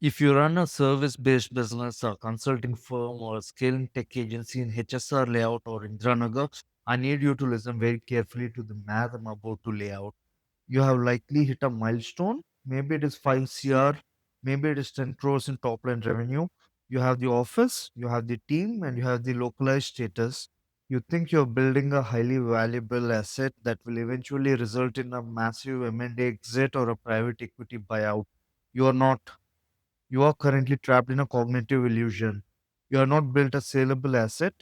If you run a service based business, a consulting firm, or a scaling tech agency in HSR Layout or Indiranagar, I need you to listen very carefully to the math I'm about to lay out. You have likely hit a milestone. Maybe it is 5 CR, maybe it is 10 crores in top line revenue. You have the office, you have the team, and you have the localized status. You think you're building a highly valuable asset that will eventually result in a massive M&A exit or a private equity buyout. You are not. You are currently trapped in a cognitive illusion. You have not built a saleable asset.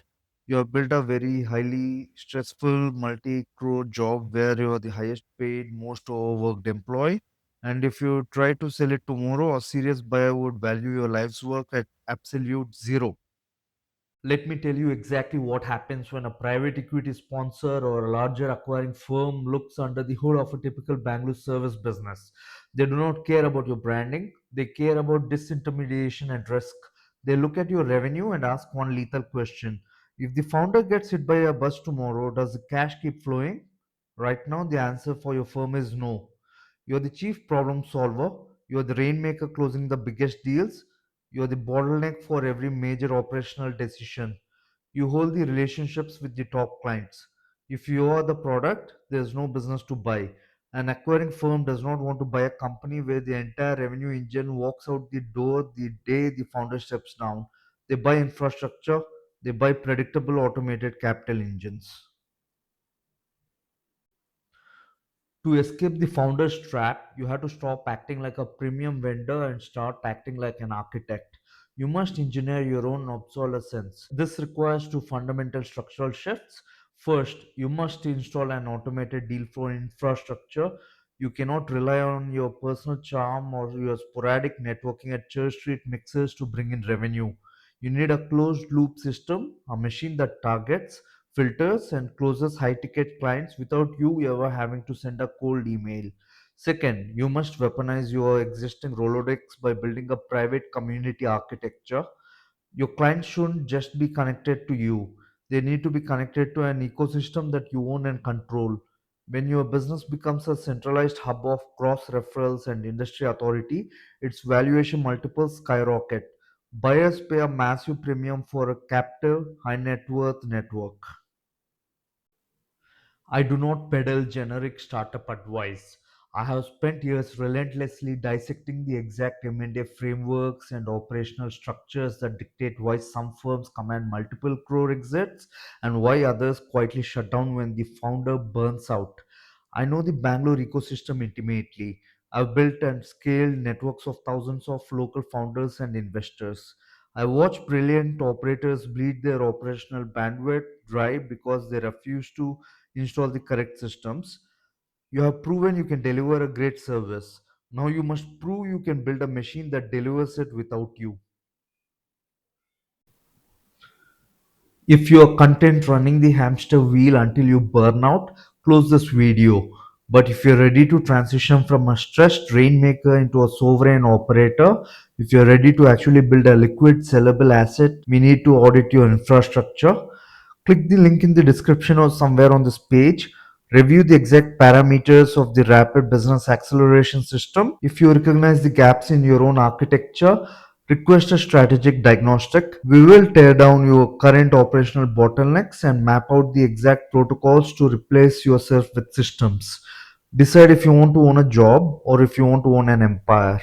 You have built a very highly stressful multi crore job where you are the highest paid, most overworked employee. And if you try to sell it tomorrow, a serious buyer would value your life's work at absolute zero. Let me tell you exactly what happens when a private equity sponsor or a larger acquiring firm looks under the hood of a typical Bangalore service business. They do not care about your branding, they care about disintermediation and risk. They look at your revenue and ask one lethal question. If the founder gets hit by a bus tomorrow, does the cash keep flowing? Right now, the answer for your firm is no. You're the chief problem solver, you're the rainmaker closing the biggest deals, you're the bottleneck for every major operational decision. You hold the relationships with the top clients. If you are the product, there's no business to buy. An acquiring firm does not want to buy a company where the entire revenue engine walks out the door the day the founder steps down. They buy infrastructure, they buy predictable automated capital engines. To escape the founder's trap, you have to stop acting like a premium vendor and start acting like an architect. You must engineer your own obsolescence. This requires two fundamental structural shifts. First, you must install an automated deal flow infrastructure. You cannot rely on your personal charm or your sporadic networking at Church Street mixers to bring in revenue. You need a closed loop system, a machine that targets, filters, and closes high ticket clients without you ever having to send a cold email. Second, you must weaponize your existing Rolodex by building a private community architecture. Your clients shouldn't just be connected to you, they need to be connected to an ecosystem that you own and control. When your business becomes a centralized hub of cross referrals and industry authority, its valuation multiples skyrocket. Buyers pay a massive premium for a captive, high net worth network. I do not peddle generic startup advice. I have spent years relentlessly dissecting the exact M&A frameworks and operational structures that dictate why some firms command multiple crore exits and why others quietly shut down when the founder burns out. I know the Bangalore ecosystem intimately. I've built and scaled networks of thousands of local founders and investors. I watch brilliant operators bleed their operational bandwidth dry because they refuse to install the correct systems. You have proven you can deliver a great service. Now you must prove you can build a machine that delivers it without you. If you are content running the hamster wheel until you burn out, close this video. But if you're ready to transition from a stressed rainmaker into a sovereign operator, if you're ready to actually build a liquid sellable asset, we need to audit your infrastructure. Click the link in the description or somewhere on this page. Review the exact parameters of the rapid business acceleration system. If you recognize the gaps in your own architecture, request a strategic diagnostic. We will tear down your current operational bottlenecks and map out the exact protocols to replace yourself with systems. Decide if you want to own a job or if you want to own an empire.